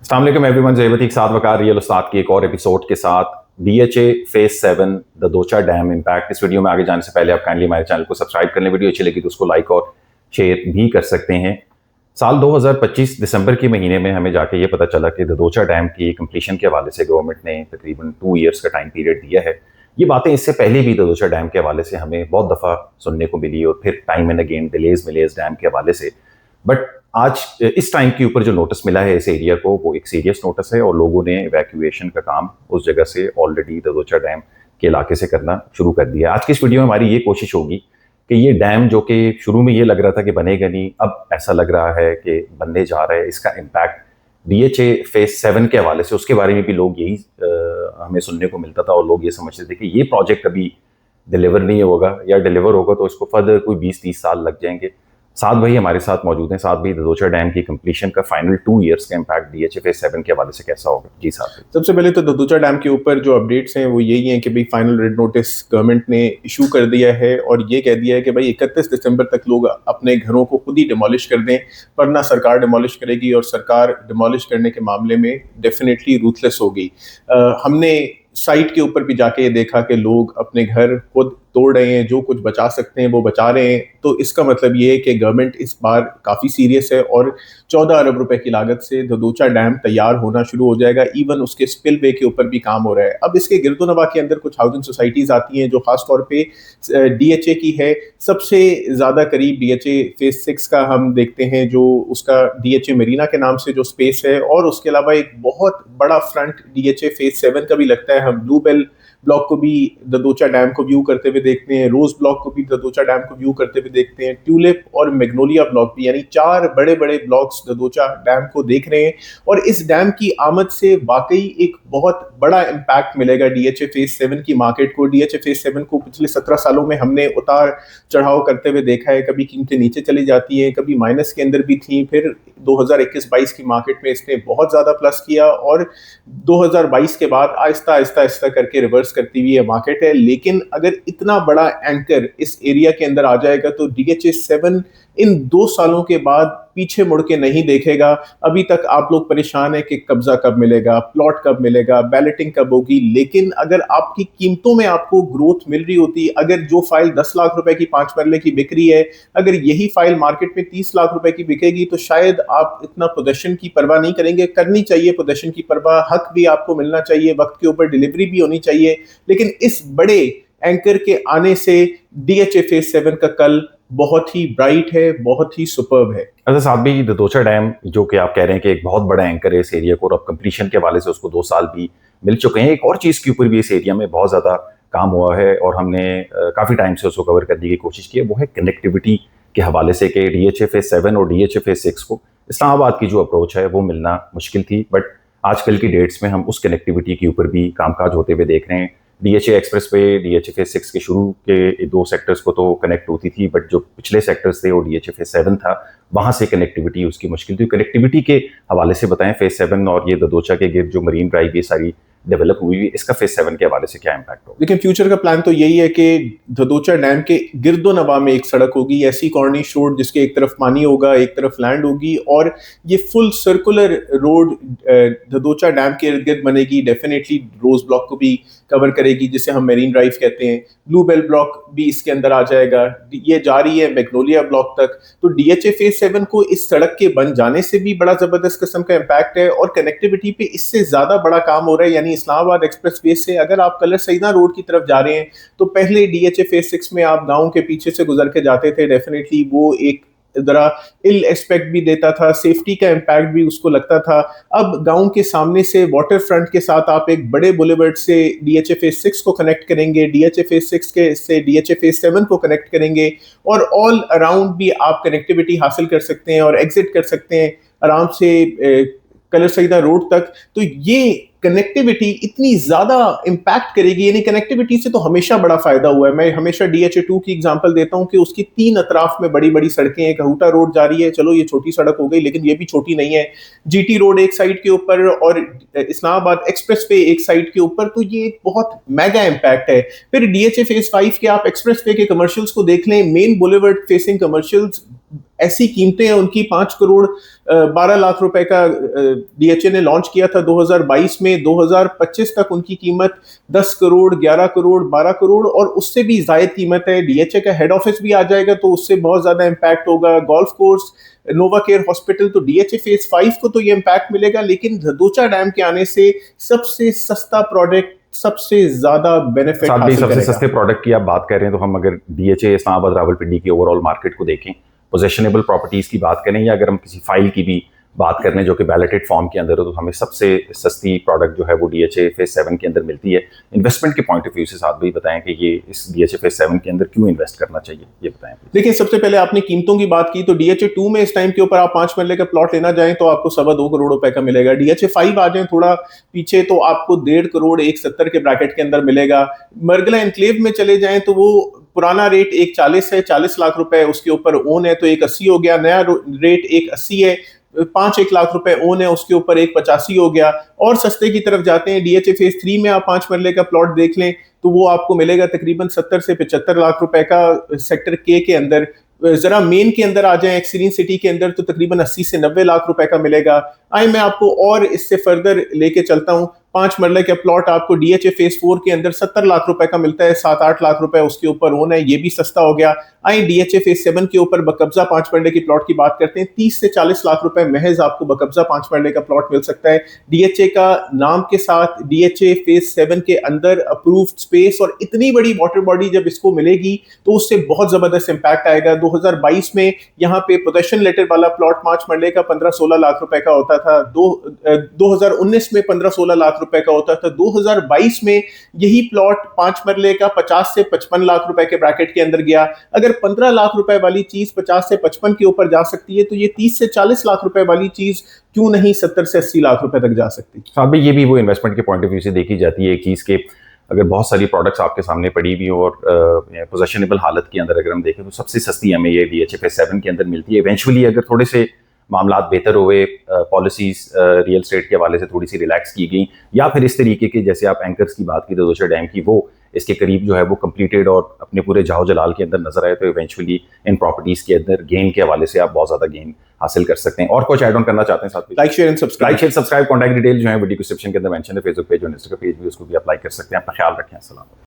अस्सलाम वालेकुम एवरीवन, ज़ेबती के साथ वकार रियल उस्ताद की एक और एपिसोड के साथ डीएचए फेज 7 द दोचा डैम इम्पैक्ट। इस वीडियो में आगे जाने से पहले आप काइंडली हमारे चैनल को सब्सक्राइब कर लें। वीडियो अच्छी लगी तो उसको लाइक और शेयर भी कर सकते हैं। साल 2025 दिसंबर के महीने में हमें जाके ये पता चला कि द दोचा डैम की कंप्लीशन के हवाले से गवर्नमेंट ने तकरीबन 2 ईयर्स का टाइम पीरियड दिया है। ये बातें इससे पहले भी द दोचा डैम के हवाले से हमें बहुत दफ़ा सुनने को मिली और फिर टाइम एंड अगेन डिलेज मिले इस डैम के हवाले से। बट आज इस टाइम के ऊपर जो नोटिस मिला है इस एरिया को, वो एक सीरियस नोटिस है और लोगों ने इवैक्यूएशन का काम उस जगह से ऑलरेडी ददोचा डैम के इलाके से करना शुरू कर दिया। आज की इस वीडियो में हमारी ये कोशिश होगी कि ये डैम जो कि शुरू में ये लग रहा था कि बनेगा नहीं, अब ऐसा लग रहा है कि बनने जा रहा है, इसका इम्पैक्ट डीएचए फेज 7 के हवाले से, उसके बारे में भी लोग यही हमें सुनने को मिलता था और लोग ये समझते थे कि ये प्रोजेक्ट कभी डिलीवर नहीं होगा या डिलीवर होगा तो इसको फर्दर कोई 20-30 साल लग जाएंगे। साथ भाई हमारे साथ मौजूद हैं। साथ भाई ददोचा डैम की कंप्लीशन का फाइनल 2 इयर्स का इम्पैक्ट डीएचए फेज 7 के हवाले से कैसा होगा? जी साहब। सबसे पहले तो ददोचा डैम के ऊपर जो अपडेट्स हैं वो यही हैं कि भाई फाइनल रेड नोटिस गवर्नमेंट ने इशू कर दिया है और ये कह दिया है कि भाई 31 दिसंबर तक लोग अपने घरों को खुद ही डिमोलिश कर दें, वरना सरकार डिमोलिश करेगी और सरकार डिमोलिश करने के मामले में डेफिनेटली रूथलेस होगी। हमने साइट के ऊपर भी जाके ये देखा कि लोग अपने घर खुद तोड़ रहे हैं, जो कुछ बचा सकते हैं वो बचा रहे हैं। तो इसका मतलब ये है कि गवर्नमेंट इस बार काफ़ी सीरियस है और 14 अरब रुपए की लागत से ददोचा डैम तैयार होना शुरू हो जाएगा। इवन उसके स्पिलवे के ऊपर भी काम हो रहा है। अब इसके गिरदोनवा के अंदर कुछ हाउसिंग सोसाइटीज़ आती हैं जो खासतौर पे डीएचए की है। सबसे ज़्यादा करीब डीएचए फेज 6 का हम देखते हैं, जो उसका डीएचए मरीना के नाम से जो स्पेस है, और उसके अलावा एक बहुत बड़ा फ्रंट डीएचए फेज 7 का भी लगता है। हम ब्लू बेल ब्लॉक को भी ददोचा डैम को व्यू करते हुए देखते हैं, रोज ब्लॉक को भी ददोचा डैम को व्यू करते हुए देखते हैं, ट्यूलिप और मैग्नोलिया ब्लॉक भी, यानी 4 बड़े बड़े ब्लॉक्स ददोचा डैम को देख रहे हैं। और इस डैम की आमद से वाकई एक बहुत बड़ा इम्पैक्ट मिलेगा डीएचए फेज 7 की मार्केट को। डीएचए फेज 7 को पिछले 17 सालों में हमने उतार चढ़ाव करते हुए देखा है। कभी कीमतें नीचे चली जाती हैं, कभी माइनस के अंदर भी थी, फिर 2021-22 की मार्केट में इसने बहुत ज्यादा प्लस किया और 2022 के बाद आहिस्ता आहिस्ता आहिस्ता करके रिवर्स करती हुई ये मार्केट है। लेकिन अगर इतना बड़ा एंकर इस एरिया के अंदर आ जाएगा तो डीएचए 7 इन 2 सालों के बाद पीछे मुड़ के नहीं देखेगा। अभी तक आप लोग परेशान है कि कब्जा कब मिलेगा, प्लॉट कब मिलेगा, बैलेटिंग कब होगी। लेकिन अगर आपकी कीमतों में आपको ग्रोथ मिल रही होती, अगर जो फाइल 10 लाख रुपए की 5 मरले की बिक रही है, अगर यही फाइल मार्केट में 30 लाख रुपए की बिकेगी, तो शायद आप इतना पोजेशन की परवाह नहीं करेंगे। करनी चाहिए पोजेशन की परवाह, हक भी आपको मिलना चाहिए, वक्त के ऊपर डिलीवरी भी होनी चाहिए। लेकिन इस बड़े एंकर के आने से डीएचए फेज 7 का कल बहुत ही ब्राइट है, बहुत ही सुपर्ब है। अच्छा साहब भी, ददोचा डैम जो कि आप कह रहे हैं कि एक बहुत बड़ा एंकर है इस एरिया को और अब कंप्लीशन के हवाले से उसको 2 साल भी मिल चुके हैं। एक और चीज़ के ऊपर भी इस एरिया में बहुत ज़्यादा काम हुआ है और हमने काफ़ी टाइम से उसको कवर करने की कोशिश की है, वो है कनेक्टिविटी के हवाले से कि डीएचए फेज 7 और डीएचए फेज 6 को इस्लामाबाद की जो अप्रोच है वो मिलना मुश्किल थी। बट आजकल की डेट्स में हम उस कनेक्टिविटी के ऊपर भी कामकाज होते हुए देख रहे हैं। डीएचए एक्सप्रेस पे डीएचए फेज 6 के शुरू के 2 सेक्टर्स को तो कनेक्ट होती थी, बट जो पिछले सेक्टर्स थे वो डीएचए फेज 7 था, वहां से कनेक्टिविटी उसकी मुश्किल थी। कनेक्टिविटी के हवाले से बताएं, फेज 7 और ये ददोचा के गिर्द जो मरीन ड्राइव ये सारी डेवलप हुई हुई, इसका फेज 7 के हवाले से क्या इम्पैक्ट होगा? लेकिन फ्यूचर का प्लान तो यही है कि ददोचा डैम के गिरदो नवा में एक सड़क होगी, ऐसी कॉर्निश रोड जिसके एक तरफ पानी होगा, एक तरफ लैंड होगी, और ये full circular road Dadocha dam के इर्द गिर्द बनेगी। डेफिनेटली रोज ब्लॉक को भी कवर करेगी, जिसे हम मेरीन ड्राइव कहते हैं। ब्लू बेल ब्लॉक भी इसके अंदर आ जाएगा, ये जा रही है मैग्नोलिया ब्लॉक तक। तो डीएचए फेज 7 को इस सड़क के बन जाने से भी बड़ा जबरदस्त किस्म का इम्पैक्ट है और कनेक्टिविटी पे इससे ज्यादा बड़ा काम हो रहा है। यानी इस्लामाबाद एक्सप्रेस वे से अगर आप कलर सईदा रोड की तरफ जा रहे हैं तो पहले डीएचए फेज 6 में आप गांव के पीछे से गुजर के जाते थे, डेफिनेटली वो एक जरा इल एस्पेक्ट भी देता था, सेफ्टी का इम्पैक्ट भी उसको लगता था। अब गांव के सामने से वाटर फ्रंट के साथ आप एक बड़े बुलेवर्ड से डीएचए फेज 6 को कनेक्ट करेंगे, डीएचए फेज 6 के से डीएचए फेज 7 को कनेक्ट करेंगे और ऑल अराउंड भी आप कनेक्टिविटी हासिल कर सकते हैं और एग्जिट कर सकते हैं आराम से कलर सईदा रोड तक। तो ये कनेक्टिविटी इतनी ज्यादा इम्पैक्ट करेगी, यानी कनेक्टिविटी से तो हमेशा बड़ा फायदा हुआ है। मैं हमेशा डीएचए 2 की एग्जांपल देता हूं कि उसकी 3 अतराफ में बड़ी बड़ी सड़कें हैं। कहूटा रोड जा रही है, चलो ये छोटी सड़क हो गई, लेकिन ये भी छोटी नहीं है। जीटी रोड एक साइड के ऊपर और इस्लामाबाद एक्सप्रेस वे एक साइड के ऊपर, तो ये बहुत मेगा इम्पैक्ट है। फिर डीएचए फेज 5 के आप एक्सप्रेस वे के कमर्शियल्स को देख लें, मेन बुलेवर्ड फेसिंग कमर्शियल्स ऐसी कीमतें हैं उनकी। 5 करोड़ 12 लाख रुपए का डीएचए ने लॉन्च किया था 2022 में। 2025 तक उनकी कीमत 10 करोड़, 11 करोड़, 12 करोड़ और उससे भी जायद कीमत है। डीएचए का हेड ऑफिस भी आ जाएगा तो उससे बहुत ज्यादा इम्पैक्ट होगा। गोल्फ कोर्स, नोवा केयर हॉस्पिटल, तो डीएचए फेज 5 को तो ये इम्पैक्ट मिलेगा, लेकिन दोचा डैम के आने से सबसे सस्ता प्रोडक्ट, सबसे ज्यादा बेनिफिट साथ भी हासिल सबसे करेगा। सस्ते प्रोडक्ट की आप बात कर रहे हैं तो हम अगर डीएचए इस्लामाबाद रावलपिंडी की ओवरऑल मार्केट को देखें, पोजेशनेबल प्रॉपर्टीज की बात करें या अगर हम किसी फाइल की भी बात कर रहे हैं जो कि बैलेटेड फॉर्म के अंदर हो, तो हमें सबसे सस्ती प्रोडक्ट जो है वो डीएचए फेज 7 के अंदर मिलती है। इन्वेस्टमेंट के पॉइंट ऑफ व्यू से साथ भी बताएं कि ये इस डीएचए फेज 7 के अंदर क्यों इन्वेस्ट करना चाहिए, ये बताएं। देखिए, सबसे पहले आपने कीमतों की बात की, तो डीएचए 2 में इस टाइम के ऊपर आप 5 मरले का प्लॉट लेना जाएं तो आपको 2.25 करोड़ रुपए का मिलेगा। डीएचए 5 आ जाए थोड़ा पीछे तो आपको 1.5 करोड़ 170 के ब्रैकेट के अंदर मिलेगा। मरगला एनक्लेव में चले जाएं तो वो पुराना रेट 1.40 है, 40 लाख रुपए उसके ऊपर ओन है तो 1.80 हो गया। नया रेट 1.80 है, 5 लाख रुपए ओन है, उसके ऊपर 1.85 हो गया। और सस्ते की तरफ जाते हैं, डीएचए फेज 3 में आप 5 मरले का प्लॉट देख लें तो वो आपको मिलेगा तकरीबन 70 से 75 लाख रुपए का सेक्टर के अंदर। जरा मेन के अंदर आ जाएं, एक्सीरियन सिटी के अंदर, तो तकरीबन 80 से 90 लाख रुपए का मिलेगा। आए मैं आपको और इससे फर्दर लेके चलता हूं। 5 मरले का प्लॉट आपको डीएचए फेज 4 के अंदर 70 लाख रुपए का मिलता है, 7-8 लाख रुपए उसके ऊपर ओन है, ये भी सस्ता हो गया। आए डीएचए फेज 7 के ऊपर बकब्जा 5 मरले की प्लॉट की बात करते हैं, 30 से 40 लाख रुपए महज आपको बकब्जा 5 मरले का प्लॉट मिल सकता है। डीएचए का नाम के साथ डीएचए फेज 7 के अंदर अप्रूव्ड स्पेस और इतनी बड़ी वाटर बॉडी जब इसको मिलेगी तो उससे बहुत जबरदस्त इंपैक्ट आएगा। 2022 में यहाँ पे पोजेशन लेटर वाला प्लॉट 5 मरले का 15-16 लाख रुपए का होता था। 2019 में 15-16 लाख रुपए का होता था। 2022 में यही प्लॉट 5 मरले का 50 से 55 लाख रुपए के ब्रैकेट के अंदर गया। अगर 15 लाख रुपए वाली चीज 50 से 55 के ऊपर जा सकती है तो ये 30 से 40 लाख रुपए वाली चीज क्यों नहीं 70 से 80 लाख रुपए तक जा सकती। साथ में ये भी वो इन्वेस्टमेंट के पॉइंट ऑफ व्यू से देखी जाती है एक चीज़ के, अगर बहुत सारी प्रोडक्ट्स आपके सामने पड़ी हुई और पोजेशनेबल हालत के अंदर अगर हम देखें तो सबसे सस्ती हमें ये डीएचए फेज 7 के अंदर मिलती है। इवेंचुअली अगर थोड़े से मामला बेहतर हुए, पॉलिसीज रियल स्टेट के हवाले से थोड़ी सी रिलैक्स की गई, या फिर इस तरीके के जैसे आप एंकर्स की बात की दोचा डैम की, वो इसके करीब जो है वो कंप्लीटेड और अपने पूरे जाओ जलाल के अंदर नजर आए, तो इवेंचुअली इन प्रॉपर्टीज के अंदर गेन के हवाले से आप बहुत ज्यादा गेन हासिल कर सकते हैं। और कुछ ऐड ऑन करना चाहते हैं साथ में? Like share and subscribe. Contact detail जो है वीडियो डिस्क्रिप्शन के अंदर मेंशन है, फेसबुक पेज और इंस्टाग्राम पेज भी, उसको भी आप लाइक कर सकते हैं। अपना ख्याल रखें। अस्सलाम।